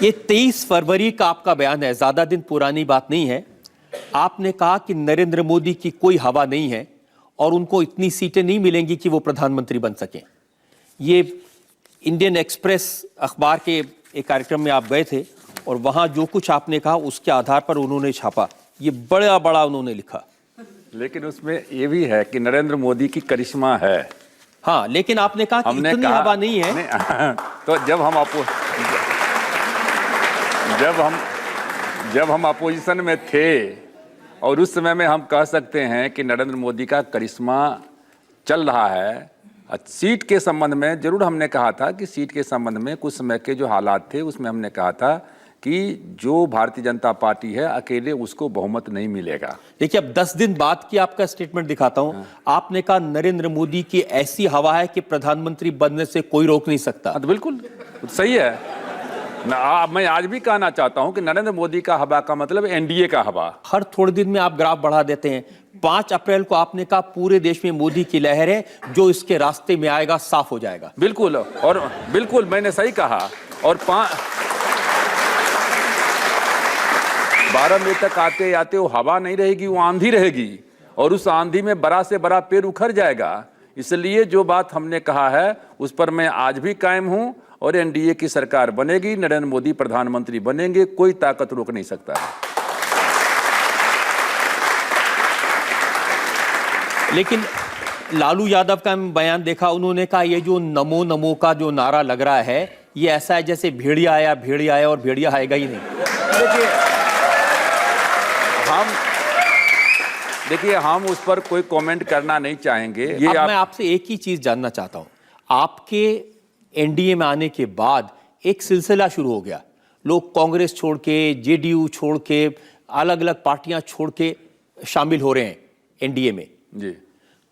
ये 23 फरवरी का आपका बयान है, ज्यादा दिन पुरानी बात नहीं है। आपने कहा कि नरेंद्र मोदी की कोई हवा नहीं है और उनको इतनी सीटें नहीं मिलेंगी कि वो प्रधानमंत्री बन सकें। ये इंडियन एक्सप्रेस अखबार के एक कार्यक्रम में आप गए थे और वहां जो कुछ आपने कहा उसके आधार पर उन्होंने छापा, ये बड़ा बड़ा उन्होंने लिखा। लेकिन उसमें ये भी है कि नरेंद्र मोदी की करिश्मा है। हाँ, लेकिन आपने कहा कि इतनी हवा नहीं है। नहीं, तो जब हम अपोजिशन में थे और उस समय में हम कह सकते हैं कि नरेंद्र मोदी का करिश्मा चल रहा है। सीट के संबंध में जरूर हमने कहा था कि सीट के संबंध में कुछ समय के जो हालात थे उसमें हमने कहा था कि जो भारतीय जनता पार्टी है अकेले उसको बहुमत नहीं मिलेगा। देखिए, अब 10 दिन बाद की आपका स्टेटमेंट दिखाता हूं। आपने कहा नरेंद्र मोदी की ऐसी हवा है कि प्रधानमंत्री बनने से कोई रोक नहीं सकता। तो बिल्कुल सही है ना। मैं आज भी कहना चाहता हूं कि नरेंद्र मोदी का हवा का मतलब एनडीए का हवा। हर थोड़े दिन में आप ग्राफ बढ़ा देते हैं। 5 अप्रैल को आपने कहा पूरे देश में मोदी की लहर है, जो इसके रास्ते में आएगा साफ हो जाएगा। बिल्कुल, और बिल्कुल मैंने सही कहा। और 12 मई तक आते आते वो हवा नहीं रहेगी, वो आंधी रहेगी और उस आंधी में बड़ा से बड़ा पेड़ उखड़ जाएगा। इसलिए जो बात हमने कहा है उस पर मैं आज भी कायम हूं और एनडीए की सरकार बनेगी, नरेंद्र मोदी प्रधानमंत्री बनेंगे, कोई ताकत रोक नहीं सकता है। लेकिन लालू यादव का बयान देखा, उन्होंने कहा ये जो नमो नमो का जो नारा लग रहा है ये ऐसा है जैसे भेड़िया आया और भेड़िया आएगा ही नहीं। देखिए हम उस पर कोई कमेंट करना नहीं चाहेंगे। मैं आपसे एक ही चीज जानना चाहता हूं। आपके एनडीए में आने के बाद एक सिलसिला शुरू हो गया, लोग कांग्रेस छोड़ के, जेडीयू छोड़ के, अलग अलग पार्टियां छोड़ के शामिल हो रहे हैं एनडीए में जी।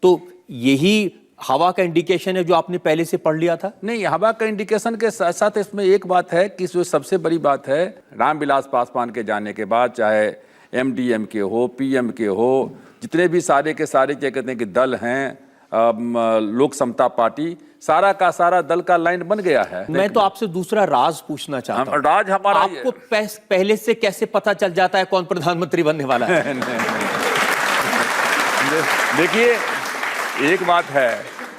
तो यही हवा का इंडिकेशन है जो आपने पहले से पढ़ लिया था? नहीं, हवा का इंडिकेशन के साथ साथ इसमें एक बात है कि जो सबसे बड़ी बात है, रामविलास पासवान के जाने के बाद चाहे एमडीएम के हो, पीएम के हो, जितने भी सारे के सारे क्या कहते हैं कि दल हैं, लोक समता पार्टी, सारा का सारा दल का लाइन बन गया है। मैं तो आपसे दूसरा राज पूछना चाहता हूं। राज हमारा आपको पहले से कैसे पता चल जाता है कौन प्रधानमंत्री बनने वाला है? देखिए, एक बात है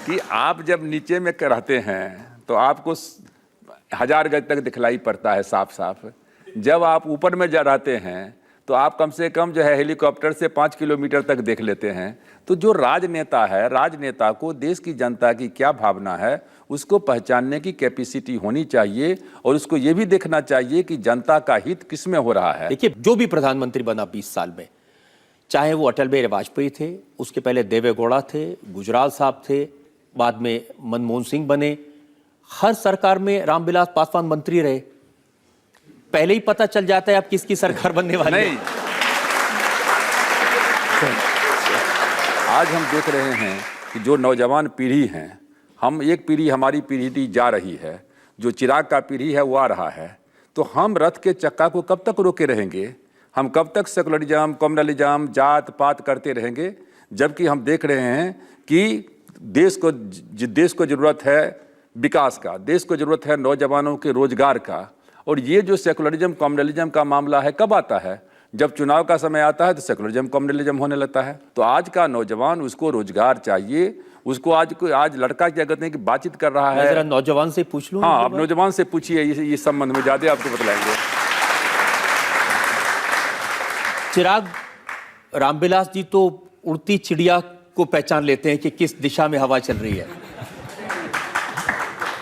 कि आप जब नीचे में रहते हैं तो आपको 1000 गज तक दिखलाई पड़ता है साफ साफ। जब आप ऊपर में जा रहते हैं तो आप कम से कम जो है हेलीकॉप्टर से 5 किलोमीटर तक देख लेते हैं। तो जो राजनेता है, राजनेता को देश की जनता की क्या भावना है उसको पहचानने की कैपेसिटी होनी चाहिए और उसको ये भी देखना चाहिए कि जनता का हित किस में हो रहा है। देखिए, जो भी प्रधानमंत्री बना 20 साल में, चाहे वो अटल बिहारी वाजपेयी थे, उसके पहले देवे गौड़ा थे, गुजराल साहब थे, बाद में मनमोहन सिंह बने, हर सरकार में रामविलास पासवान मंत्री रहे। पहले ही पता चल जाता है अब किसकी सरकार बनने वाली है। आज हम देख रहे हैं कि जो नौजवान पीढ़ी हैं, हम एक पीढ़ी, हमारी पीढ़ी जा रही है, जो चिराग का पीढ़ी है वो आ रहा है। तो हम रथ के चक्का को कब तक रोके रहेंगे? हम कब तक सेकुलरिज्म, कम्युनलिज्म, जात पात करते रहेंगे? जबकि हम देख रहे हैं कि देश को ज़रूरत है विकास का, देश को ज़रूरत है नौजवानों के रोजगार का। और ये जो सेकुलरिज्म कम्युनलिज्म का मामला है कब आता है? जब चुनाव का समय आता है तो सेकुलरिज्म कम्युनलिज्म होने लगता है। तो आज का नौजवान, उसको रोजगार चाहिए, उसको आज लड़का क्या कहते हैं कि बातचीत कर रहा है। जरा नौजवान से पूछ लूं। हाँ, आप नौजवान से पूछिए इस संबंध में, ज्यादा आपको बतलाएंगे। चिराग, रामविलास जी तो उड़ती चिड़िया को पहचान लेते हैं कि किस दिशा में हवा चल रही है।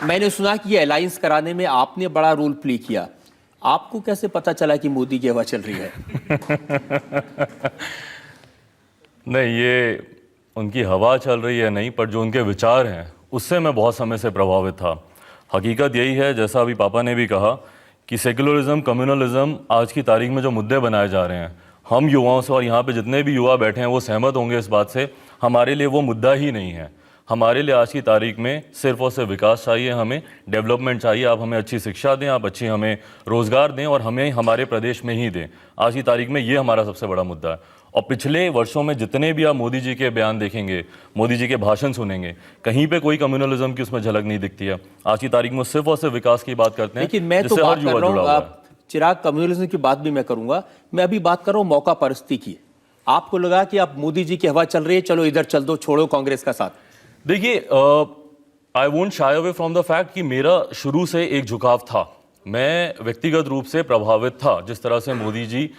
मैंने सुना कि ये अलायंस कराने में आपने बड़ा रोल प्ले किया। आपको कैसे पता चला कि मोदी की हवा चल रही है? नहीं, ये उनकी हवा चल रही है नहीं, पर जो उनके विचार हैं उससे मैं बहुत समय से प्रभावित था। हकीकत यही है, जैसा अभी पापा ने भी कहा, कि सेकुलरिज्म, कम्युनलिज्म आज की तारीख में जो मुद्दे बनाए जा रहे हैं, हम युवाओं से और यहाँ पे जितने भी युवा बैठे हैं वो सहमत होंगे इस बात से, हमारे लिए वो मुद्दा ही नहीं है। हमारे लिए आज की तारीख में सिर्फ और सिर्फ विकास चाहिए, हमें डेवलपमेंट चाहिए। आप हमें अच्छी शिक्षा दें, आप अच्छी हमें रोज़गार दें और हमें हमारे प्रदेश में ही दें। आज की तारीख में ये हमारा सबसे बड़ा मुद्दा है। और पिछले वर्षों में जितने भी आप मोदी जी के बयान देखेंगे, मोदी जी के भाषण सुनेंगे, कहीं पे कोई कम्युनलिज्म की उसमें झलक नहीं दिखती है। आज की तारीख में सिर्फ और सिर्फ विकास की बात करते हैं। लेकिन मैं तो बात कर रहा हूँ चिराग, कम्युनलिज्म की बात भी मैं करूंगा, मैं अभी बात कर रहा हूं मौका परिस्थिति की। आपको लगा कि अब मोदी जी की हवा चल रही है, चलो इधर चल दो, छोड़ो कांग्रेस का साथ। देखिए, I won't shy away from the fact कि मेरा शुरू से एक झुकाव था। मैं व्यक्तिगत रूप से प्रभावित था जिस तरह से मोदी जी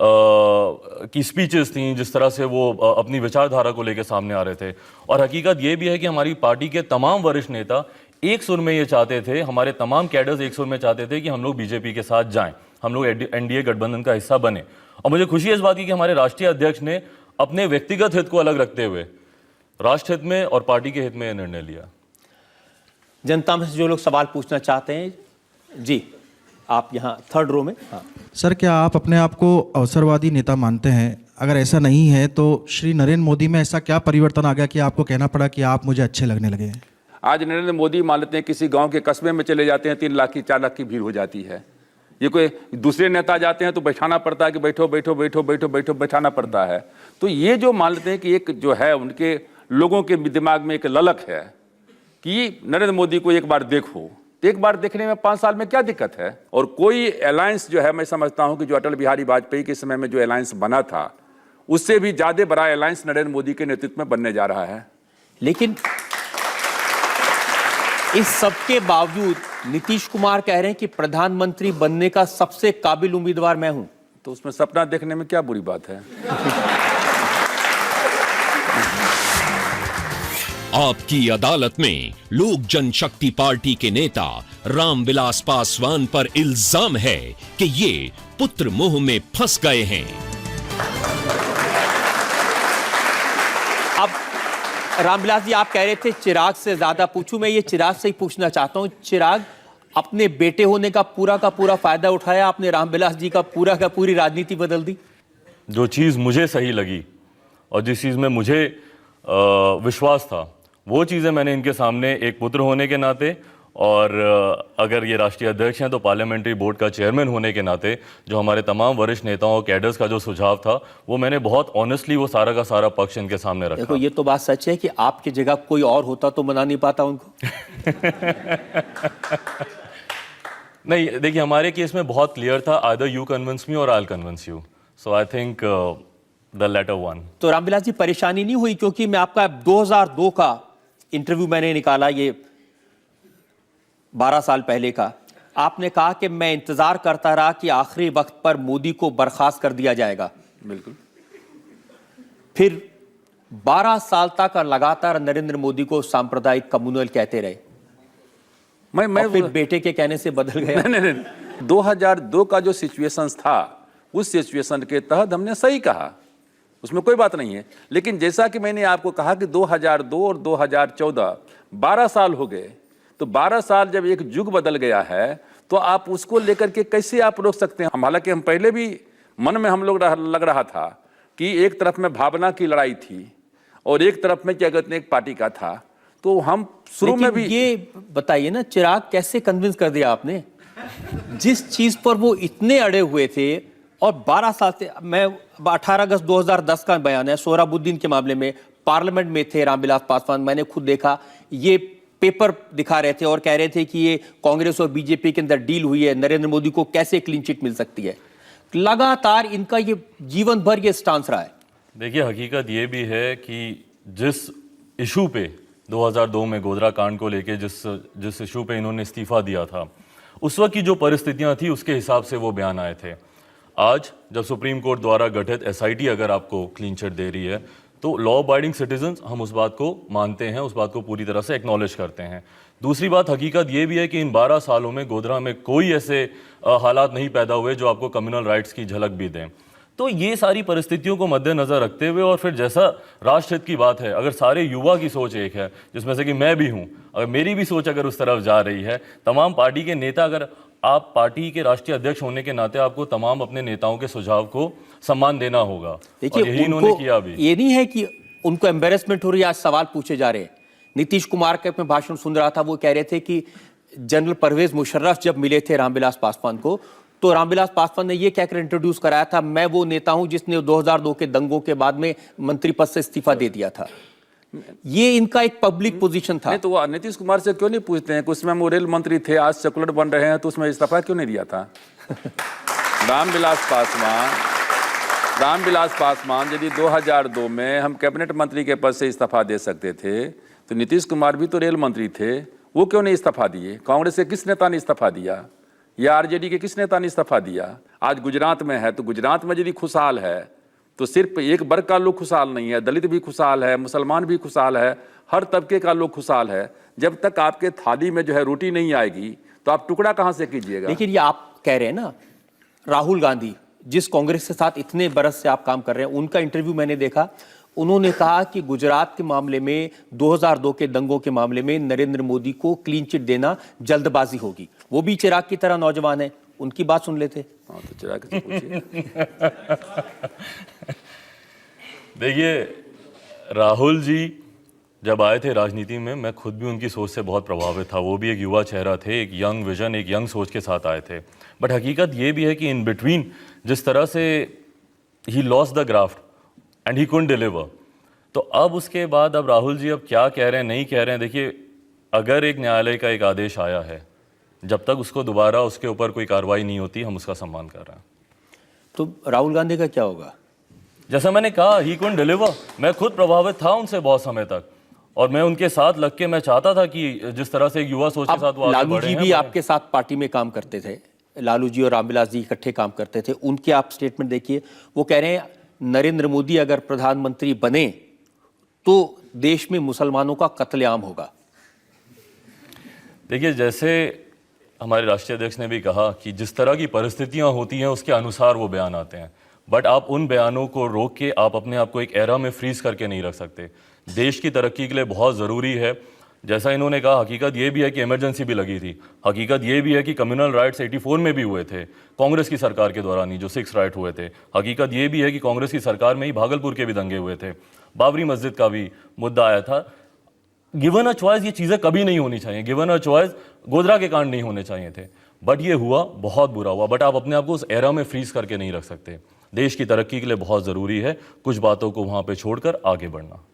की स्पीचेस थी, जिस तरह से वो अपनी विचारधारा को लेकर सामने आ रहे थे। और हकीकत ये भी है कि हमारी पार्टी के तमाम वरिष्ठ नेता एक सुर में ये चाहते थे, हमारे तमाम कैडर्स एक सुर में चाहते थे कि हम लोग बीजेपी के साथ जाएं, हम लोग एनडीए गठबंधन का हिस्सा बने। और मुझे खुशी है इस बात की कि हमारे राष्ट्रीय अध्यक्ष ने अपने व्यक्तिगत हित को अलग रखते हुए राष्ट्र हित में और पार्टी के हित में यह निर्णय लिया। जनता में से जो लोग सवाल पूछना चाहते हैं, जी आप यहाँ थर्ड रो में। हाँ सर, क्या आप अपने आप को अवसरवादी नेता मानते हैं? अगर ऐसा नहीं है तो श्री नरेंद्र मोदी में ऐसा क्या परिवर्तन आ गया कि आपको कहना पड़ा कि आप मुझे अच्छे लगने लगे हैं? आज नरेंद्र मोदी मान लेते हैं किसी गांव के कस्बे में चले जाते हैं, 3 लाख की 4 लाख की भीड़ हो जाती है। ये कोई दूसरे नेता जाते हैं तो बैठाना पड़ता है कि बैठो बैठो बैठो बैठो बैठो बैठाना पड़ता है। तो ये जो मान लेते हैं कि एक जो है उनके लोगों के दिमाग में एक ललक है कि नरेंद्र मोदी को एक बार देखो, तो एक बार देखने में 5 साल में क्या दिक्कत है। और कोई अलायंस जो है, मैं समझता हूं कि जो अटल बिहारी वाजपेयी के समय में जो अलायंस बना था, उससे भी ज्यादा बड़ा अलायंस नरेंद्र मोदी के नेतृत्व में बनने जा रहा है। लेकिन इस सबके बावजूद नीतीश कुमार कह रहे हैं कि प्रधानमंत्री बनने का सबसे काबिल उम्मीदवार मैं हूं। तो उसमें सपना देखने में क्या बुरी बात है। आपकी अदालत में लोक जनशक्ति पार्टी के नेता रामविलास पासवान पर इल्जाम है कि ये पुत्र मोह में फंस गए हैं। अब रामविलास जी, आप कह रहे थे चिराग से ज्यादा पूछूं, मैं ये चिराग से ही पूछना चाहता हूं। चिराग, अपने बेटे होने का पूरा फायदा उठाया आपने, रामविलास जी का पूरी राजनीति बदल दी। जो चीज़ मुझे सही लगी और जिस चीज़ में मुझे विश्वास था, वो चीज़ें मैंने इनके सामने एक पुत्र होने के नाते, और अगर ये राष्ट्रीय अध्यक्ष हैं तो पार्लियामेंट्री बोर्ड का चेयरमैन होने के नाते, जो हमारे तमाम वरिष्ठ नेताओं और कैडर्स का जो सुझाव था, वो मैंने बहुत ऑनेस्टली वो सारा का सारा पक्ष इनके सामने रखा। देखो, ये तो बात सच है कि आपकी जगह कोई और होता तो मना नहीं पाता उनको। नहीं, देखिए, हमारे केस में बहुत क्लियर था, आइदर यू कन्विंस मी और I will convince you, so I think the latter one. तो रामविलास जी, परेशानी नहीं हुई? क्योंकि मैं आपका 2002 का इंटरव्यू मैंने निकाला, ये 12 साल पहले का। आपने कहा कि मैं इंतजार करता रहा कि आखिरी वक्त पर मोदी को बर्खास्त कर दिया जाएगा। बिल्कुल। फिर 12 साल तक लगातार नरेंद्र मोदी को सांप्रदायिक कम्युनल कहते रहे। मैं फिर बेटे के कहने से बदल गया। नहीं, 2002 का जो सिचुएशन था, उस सिचुएशन के तहत हमने सही कहा, उसमें कोई बात नहीं है। लेकिन जैसा कि मैंने आपको कहा कि 2002 और 2014 12 साल हो गए, तो 12 साल जब एक युग बदल गया है तो आप उसको लेकर के कैसे आप रोक सकते हैं। हालांकि हम पहले भी मन में हम लोग लग रहा था कि एक तरफ में भावना की लड़ाई थी और एक तरफ में क्या कहते हैं एक पार्टी का था, तो हम शुरू में भी। ये बताइए ना चिराग, कैसे कन्विंस कर दिया आपने? जिस चीज पर वो इतने अड़े हुए थे और 12 साल से, मैं 18 अगस्त 2010 का बयान है, सोहराबुद्दीन के मामले में पार्लियामेंट में थे रामविलास पासवान, मैंने खुद देखा, ये पेपर दिखा रहे थे और कह रहे थे कि ये कांग्रेस और बीजेपी के अंदर डील हुई है, नरेंद्र मोदी को कैसे क्लीन चिट मिल सकती है। लगातार इनका ये जीवन भर ये स्टांस रहा है। देखिए, हकीकत ये भी है कि जिस इशू पे 2002 में गोधरा कांड को लेके जिस इशू पे इन्होंने इस्तीफा दिया था, उस वक्त की जो परिस्थितियां थी उसके हिसाब से वो बयान आए थे। आज जब सुप्रीम कोर्ट द्वारा गठित एसआईटी अगर आपको क्लीन चिट दे रही है, तो लॉ अबाइडिंग सिटीजन्स हम उस बात को मानते हैं, उस बात को पूरी तरह से एक्नॉलेज करते हैं। दूसरी बात, हकीकत ये भी है कि इन 12 सालों में गोधरा में कोई ऐसे हालात नहीं पैदा हुए जो आपको कम्युनल राइट्स की झलक भी दें। तो ये सारी परिस्थितियों को मद्देनजर रखते हुए, और फिर जैसा राष्ट्रहित की बात है, अगर सारे युवा की सोच एक है, जिसमें से कि मैं भी हूँ, अगर मेरी भी सोच अगर उस तरफ जा रही है, तमाम पार्टी के नेता, अगर आप पार्टी के राष्ट्रीय अध्यक्ष होने के नाते आपको तमाम अपने नेताओं के सुझाव को सम्मान देना होगा। देखिए, यही इन्होंने किया भी। ये नहीं है कि उनको एम्बेरसमेंट हो रही है, आज सवाल पूछे जा रहे हैं। नीतीश कुमार के मैं भाषण सुन रहा था, वो कह रहे थे कि जनरल परवेज मुशर्रफ जब मिले थे रामविलास पासवान को, तो रामविलास पासवान ने ये कहकर इंट्रोड्यूस कराया था, मैं वो नेता हूं जिसने 2002 के दंगों के बाद में मंत्री पद से इस्तीफा दे दिया था। ये इनका एक पब्लिक पोजीशन था। नहीं, तो वो नीतीश कुमार से क्यों नहीं पूछते हैं कि उसमें वो रेल मंत्री थे, आज सेकुलर बन रहे हैं, तो उसमें इस्तीफा क्यों नहीं दिया था? रामविलास पासवान यदि 2002 में हम कैबिनेट मंत्री के पद से इस्तीफा दे सकते थे तो नीतीश कुमार भी तो रेल मंत्री थे, वो क्यों नहीं इस्तीफा दिए? कांग्रेस के किस नेता ने इस्तीफा दिया या आरजेडी के किस नेता ने इस्तीफा दिया? आज गुजरात में है तो गुजरात में यदि खुशहाल है तो सिर्फ एक वर्ग का लोग खुशहाल नहीं है, दलित भी खुशहाल है, मुसलमान भी खुशहाल है, हर तबके का लोग खुशहाल है। जब तक आपके थाली में जो है रोटी नहीं आएगी तो आप टुकड़ा कहां से कीजिएगा? लेकिन ये आप कह रहे हैं ना, राहुल गांधी जिस कांग्रेस के साथ इतने बरस से आप काम कर रहे हैं, उनका इंटरव्यू मैंने देखा, उन्होंने कहा कि गुजरात के मामले में 2002 के दंगों के मामले में नरेंद्र मोदी को क्लीन चिट देना जल्दबाजी होगी। वो भी चिराग की तरह नौजवान है, उनकी बात सुन लेते। हाँ तो चिराग से पूछिए। देखिए, राहुल जी जब आए थे राजनीति में, मैं खुद भी उनकी सोच से बहुत प्रभावित था। वो भी एक युवा चेहरा थे, एक यंग विजन, एक यंग सोच के साथ आए थे। बट हकीकत ये भी है कि इन बिटवीन जिस तरह से he lost the graft and he couldn't deliver, तो अब उसके बाद अब राहुल जी अब क्या कह रहे हैं, नहीं कह रहे हैं। देखिए, अगर एक न्यायालय का एक आदेश आया है, जब तक उसको दोबारा उसके ऊपर कोई कार्रवाई नहीं होती, हम उसका सम्मान कर रहे हैं। तो राहुल गांधी का क्या होगा? जैसा मैंने कहा, ही कुडंट डिलीवर। मैं खुद प्रभावित था उनसे बहुत समय तक, और मैं उनके साथ लग के मैं चाहता था कि जिस तरह से एक युवा सोच के साथ वो आगे लालू बढ़े जी हैं, भी आपके साथ पार्टी में काम करते थे, लालू जी और रामविलास जी इकट्ठे काम करते थे। उनके आप स्टेटमेंट देखिए, वो कह रहे हैं नरेंद्र मोदी अगर प्रधानमंत्री बने तो देश में मुसलमानों का कत्लेआम होगा। देखिए, जैसे हमारे राष्ट्रीय अध्यक्ष ने भी कहा कि जिस तरह की परिस्थितियां होती हैं उसके अनुसार वो बयान आते हैं, बट आप उन बयानों को रोक के आप अपने आप को एक एरा में फ्रीज करके नहीं रख सकते। देश की तरक्की के लिए बहुत ज़रूरी है, जैसा इन्होंने कहा, हकीकत ये भी है कि इमरजेंसी भी लगी थी। हकीकत ये भी है कि कम्युनल राइट्स 84 में भी हुए थे, कांग्रेस की सरकार के दौरान ही जो 6 राइट हुए थे। हकीकत ये भी है कि कांग्रेस की सरकार में ही भागलपुर के भी दंगे हुए थे, बाबरी मस्जिद का भी मुद्दा आया था। गिवन अ चॉइस ये चीज़ें कभी नहीं होनी चाहिए, गिवन अ चॉइस गोधरा के कांड नहीं होने चाहिए थे, बट ये हुआ, बहुत बुरा हुआ। बट आप अपने आप को उस एरा में फ्रीज करके नहीं रख सकते। देश की तरक्की के लिए बहुत ज़रूरी है कुछ बातों को वहाँ पे छोड़कर आगे बढ़ना।